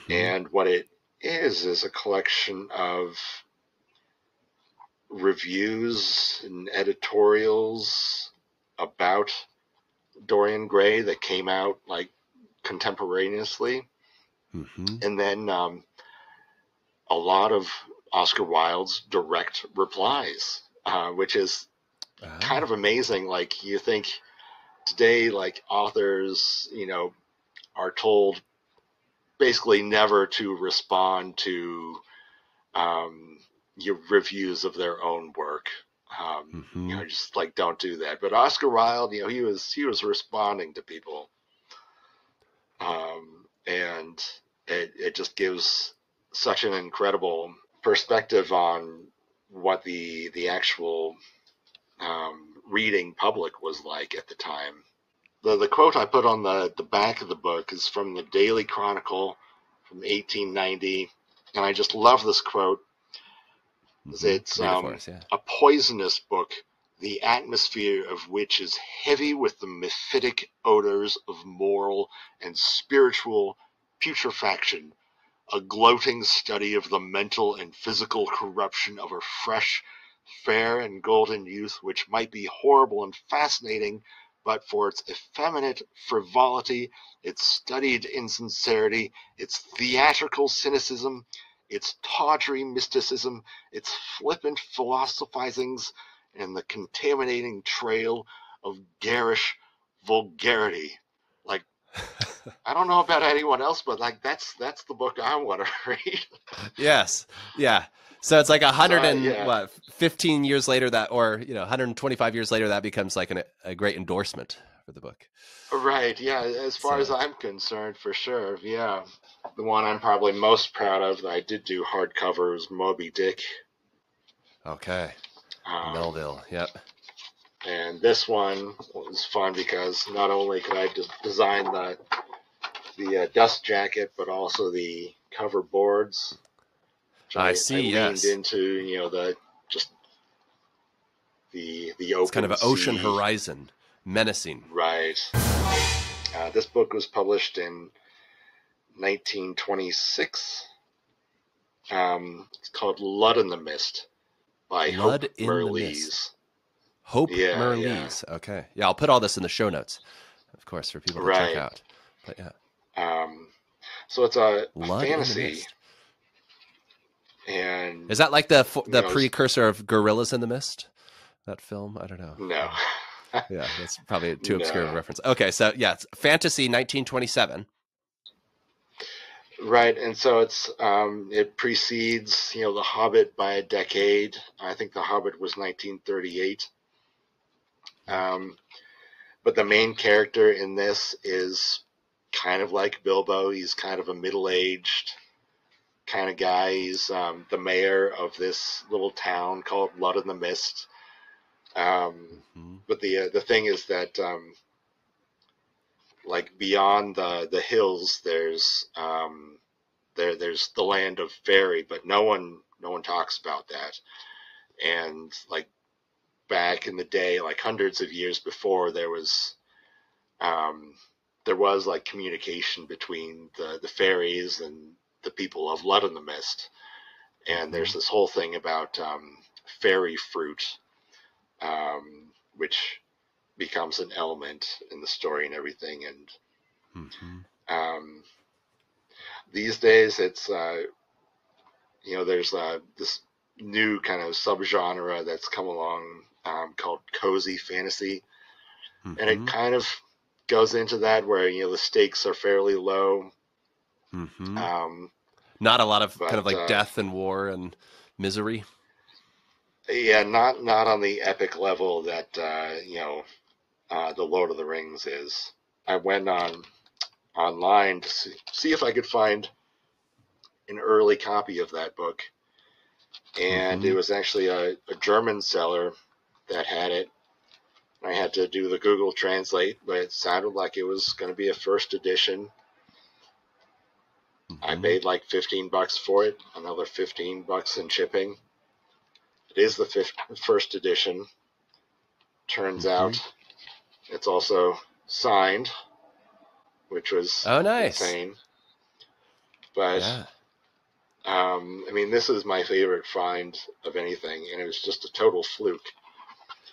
And what it is a collection of reviews and editorials about Dorian Gray that came out like contemporaneously. And then a lot of Oscar Wilde's direct replies, which is kind of amazing. Like, you think today, like, authors, are told basically never to respond to your reviews of their own work. Just like, don't do that. But Oscar Wilde, he was responding to people, and it just gives such an incredible perspective on what the actual reading public was like at the time. The quote I put on the back of the book is from the Daily Chronicle from 1890, and I just love this quote. It's a poisonous book, the atmosphere of which is heavy with the mephitic odors of moral and spiritual putrefaction, a gloating study of the mental and physical corruption of a fresh, fair, and golden youth, which might be horrible and fascinating, but for its effeminate frivolity, its studied insincerity, its theatrical cynicism, its tawdry mysticism, its flippant philosophizings, and the contaminating trail of garish vulgarity. Like, I don't know about anyone else, but like that's the book I want to read. Yes. Yeah. So it's like 15 years later that, or 125 years later, that becomes like a great endorsement for the book. Right. Yeah. As far as I'm concerned, for sure. Yeah. The one I'm probably most proud of that I did do hardcover is Moby Dick. Okay. Melville. Yep. And this one was fun because not only could I design the dust jacket, but also the cover boards. Which I see. I leaned Yes. into, the just the open It's kind of an ocean sea. horizon, menacing. Right. This book was published in 1926. It's called Blood in the Mist by Blood Hope in the Mist. Merlees. Hope Yeah, Merlees. Okay. Yeah, I'll put all this in the show notes, of course, for people to check right. out. But yeah. So it's a Blood in the fantasy. Mist. And is that like the precursor of Gorillas in the Mist? That film? I don't know. No. Yeah, that's probably too obscure of a reference. Okay, so yeah, it's fantasy 1927. Right, and so it precedes, The Hobbit by a decade. I think The Hobbit was 1938. But the main character in this is kind of like Bilbo. He's kind of a middle-aged kind of guy. He's the mayor of this little town called Blood in the Mist. But the thing is that like beyond the hills, there's the land of fairy, but no one talks about that. And like back in the day, like hundreds of years before, there was like communication between the fairies and the people of Blood in the Mist. And there's this whole thing about fairy fruit, which becomes an element in the story and everything. And these days, it's there's this new kind of subgenre that's come along called cozy fantasy, and it kind of goes into that where the stakes are fairly low. Not a lot of kind of like death and war and misery. Yeah, not on the epic level that the Lord of the Rings is. I went online to see if I could find an early copy of that book, and it was actually a German seller that had it. I had to do the Google Translate, but it sounded like it was going to be a first edition. I paid like $15 for it, another $15 in shipping. It is the first edition. Turns out it's also signed, which was insane. But I mean, this is my favorite find of anything, and it was just a total fluke.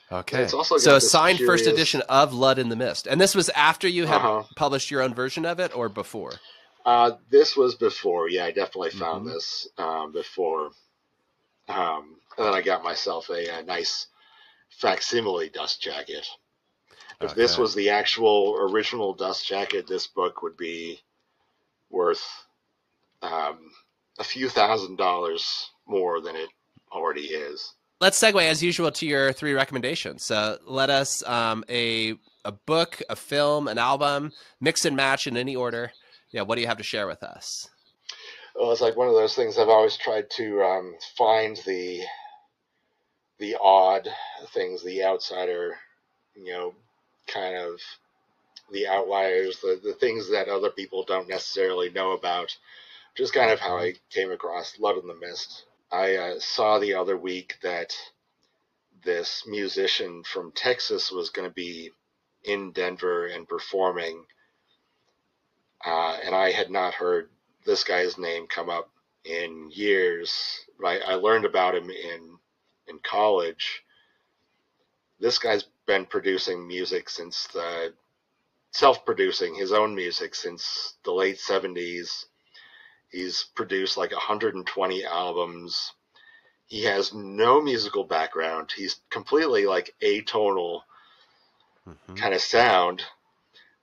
Okay. It's also so a signed first edition of Blood in the Mist. And this was after you had published your own version of it, or before? This was before. Yeah, I definitely found this before. And then I got myself a nice facsimile dust jacket. If this was the actual original dust jacket, this book would be worth a few $1,000s more than it already is. Let's segue, as usual, to your 3 recommendations. So let us a book, a film, an album, mix and match in any order. Yeah, what do you have to share with us? Well, it's like one of those things I've always tried to find the odd things, the outsider, kind of the outliers, the things that other people don't necessarily know about. Just kind of how I came across Blood in the Mist. I saw the other week that this musician from Texas was going to be in Denver and performing, and I had not heard this guy's name come up in years. I learned about him in college. This guy's been producing music since self-producing his own music since the late 70s. He's produced like 120 albums. He has no musical background. He's completely like atonal kind of sound.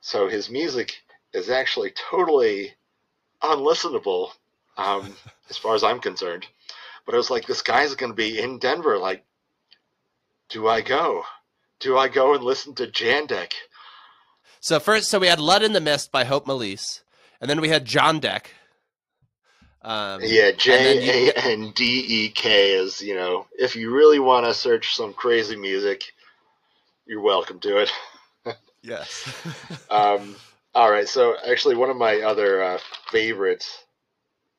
So his music is actually totally unlistenable as far as I'm concerned. But it was like, this guy's going to be in Denver. Like, do I go? Do I go and listen to Jandek? So we had Blood in the Mist by Hope Merlees, and then we had John Deck. Yeah, Jandek is, if you really want to search some crazy music, You're welcome to it. Yes. All right. So actually, one of my other favorite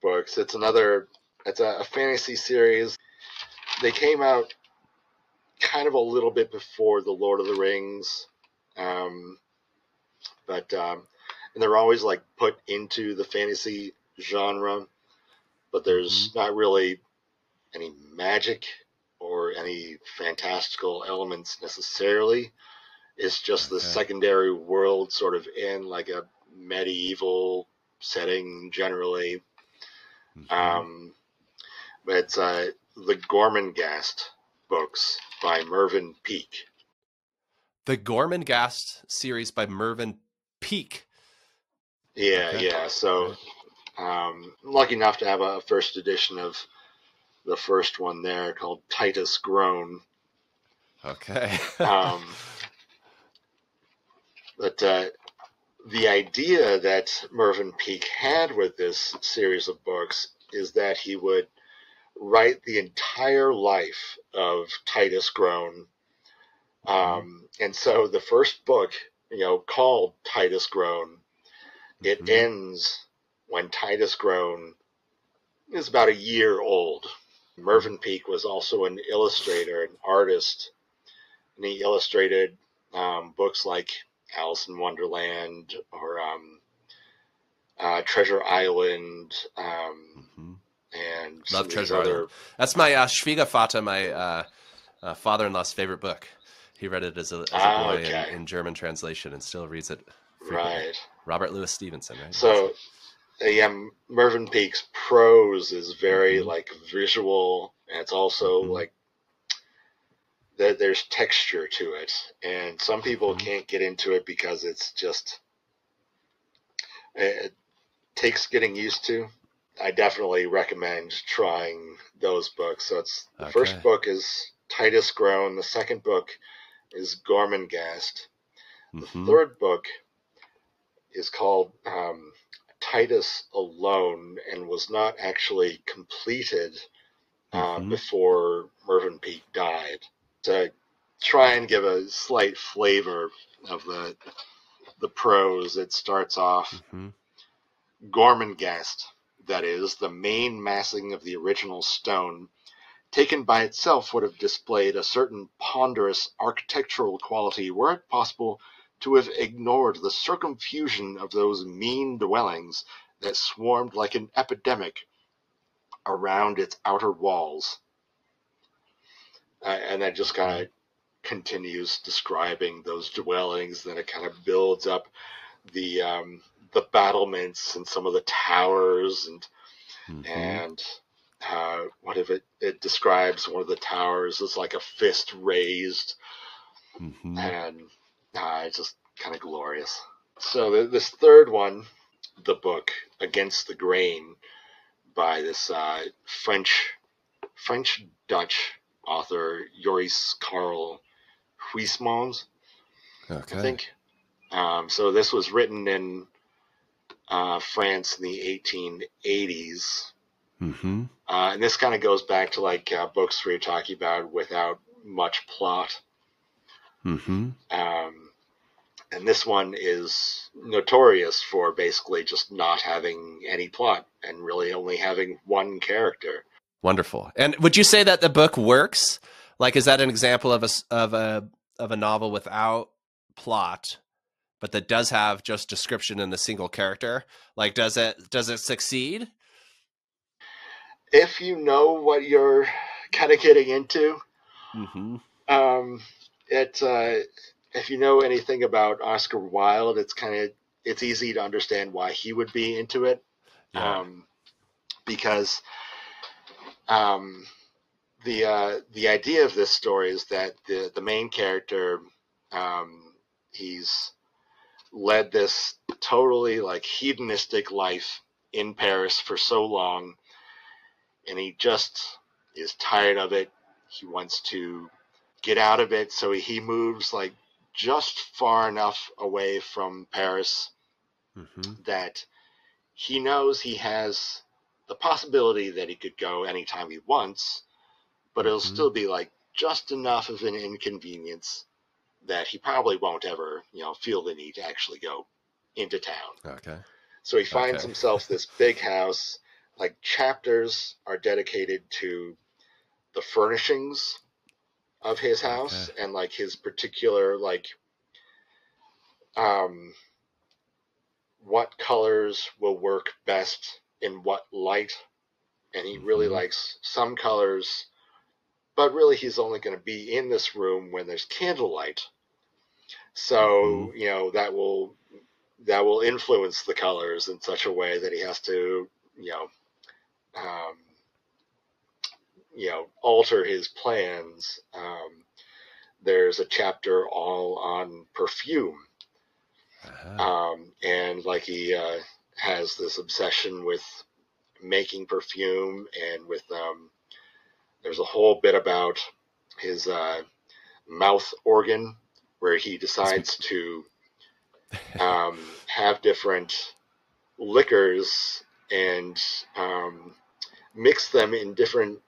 books. It's a fantasy series. They came out kind of a little bit before the Lord of the Rings, um, but and they're always like put into the fantasy genre, but there's not really any magic or any fantastical elements necessarily. It's just the secondary world sort of in like a medieval setting generally. But it's the Gormenghast books by Mervyn Peake. The Gormenghast series by Mervyn Peake. Yeah. So I'm lucky enough to have a first edition of the first one there called Titus Groan. Okay. But the idea that Mervyn Peake had with this series of books is that he would write the entire life of Titus Groan. And so the first book, called Titus Groan, it ends when Titus Groan is about a year old. Mervyn Peake was also an illustrator, an artist, and he illustrated books like Alice in Wonderland or Treasure Island, and Love Treasure Island. That's my Schwiegervater, my father-in-law's favorite book. He read it as a boy in German translation and still reads it frequently. Right. Robert Louis Stevenson, right? So, Mervyn Peake's prose is very like visual, and it's also like that there's texture to it. And some people can't get into it because it's just it takes getting used to. I definitely recommend trying those books. So it's the first book is Titus Groan. The second book is Gormenghast. The third book is called Titus Alone and was not actually completed before Mervyn Peake died. To try and give a slight flavor of the prose, it starts off Gormenghast, that is, the main massing of the original stone, taken by itself would have displayed a certain ponderous architectural quality were it possible to have ignored the circumfusion of those mean dwellings that swarmed like an epidemic around its outer walls. And that just kind of continues describing those dwellings. Then it kind of builds up the battlements and some of the towers and what if it describes one of the towers as like a fist raised, and it's just kind of glorious. So this third one, the book Against the Grain, by this French-Dutch author Joris Karl Huysmans, I think. So this was written in France in the 1880s. And this kind of goes back to like books we were talking about without much plot. And this one is notorious for basically just not having any plot and really only having one character. Wonderful. And would you say that the book works? Like, is that an example of a novel without plot, but that does have just description in the single character? Like, does it succeed? If you know what you're kind of getting into, if you know anything about Oscar Wilde, it's easy to understand why he would be into it. Because the idea of this story is that the main character, he's led this totally like hedonistic life in Paris for so long, and he just is tired of it. He wants to get out of it, so he moves like just far enough away from Paris that he knows he has the possibility that he could go anytime he wants, but it'll still be like just enough of an inconvenience that he probably won't ever, feel the need to actually go into town. Okay. So he finds himself this big house. Like, chapters are dedicated to the furnishings of his house and like his particular what colors will work best in what light. And he really likes some colors, but really he's only going to be in this room when there's candlelight. So, that will influence the colors in such a way that he has to, alter his plans. There's a chapter all on perfume. And like he has this obsession with making perfume, and with there's a whole bit about his mouth organ, where he decides to have different liquors and mix them in different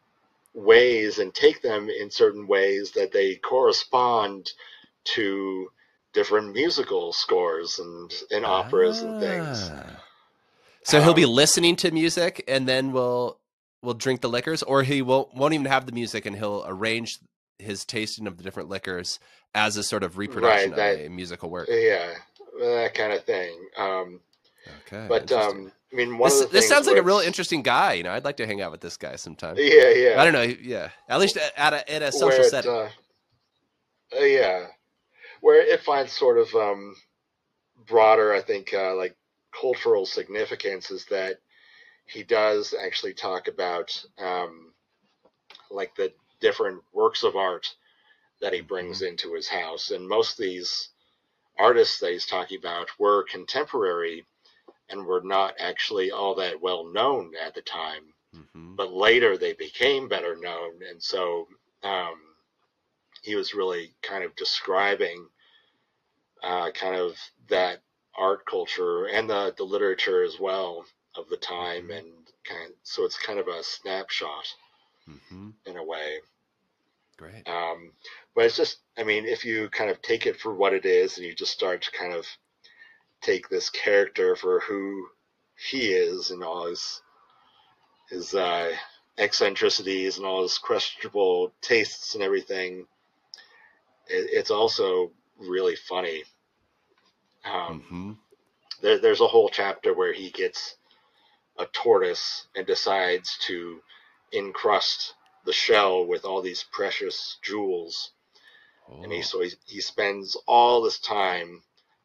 ways and take them in certain ways that they correspond to different musical scores and operas and things. So he'll be listening to music and then we'll drink the liquors, or he won't even have the music and he'll arrange his tasting of the different liquors as a sort of reproduction of a musical work. Yeah, that kind of thing. But I mean, this sounds like a real interesting guy. I'd like to hang out with this guy sometime. Yeah. I don't know. Yeah, at least in a social setting. Where it finds sort of broader, I think, like cultural significance is that he does actually talk about like the different works of art that he brings into his house, and most of these artists that he's talking about were contemporary and were not actually all that well known at the time, but later they became better known. And so he was really kind of describing kind of that art culture and the literature as well of the time, and so it's kind of a snapshot in a way. Great. But it's just, I mean, if you kind of take it for what it is and you just start to kind of take this character for who he is and all his eccentricities and all his questionable tastes and everything, it's also really funny. There's a whole chapter where he gets a tortoise and decides to encrust the shell with all these precious jewels. And he spends all this time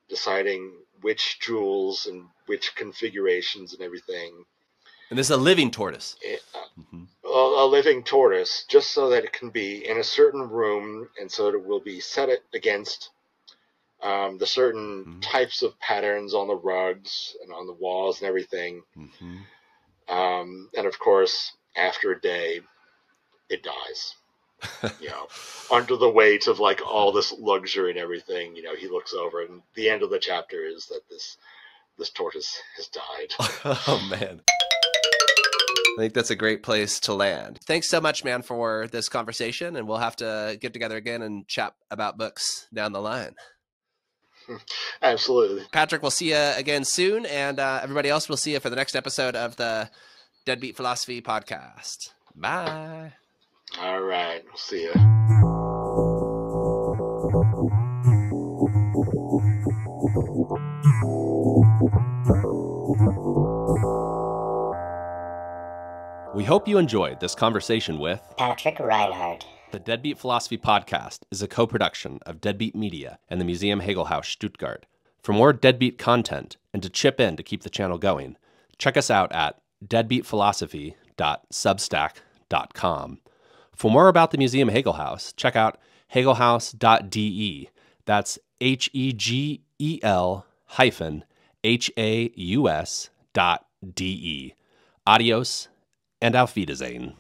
deciding which jewels and which configurations and everything. And this is a living tortoise. A living tortoise, just so that it can be in a certain room, and so that it will be set against the certain types of patterns on the rugs and on the walls and everything. And of course, after a day, it dies. Under the weight of like all this luxury and everything. He looks over, and the end of the chapter is that this tortoise has died. Oh man, I think that's a great place to land. Thanks so much, man, for this conversation, and we'll have to get together again and chat about books down the line. Absolutely. Patrick, we'll see you again soon, and everybody else, we'll see you for the next episode of the Deadbeat Philosophy podcast. Bye. All right. We'll see you. We hope you enjoyed this conversation with Patrick Reinhardt. The Deadbeat Philosophy podcast is a co-production of Deadbeat Media and the Museum Hegel-Haus Stuttgart. For more Deadbeat content and to chip in to keep the channel going, check us out at deadbeatphilosophy.substack.com. For more about the Museum Hegel-Haus, check out hegelhaus.de. That's HEGEL-HAUS.de. Adios and auf Wiedersehen.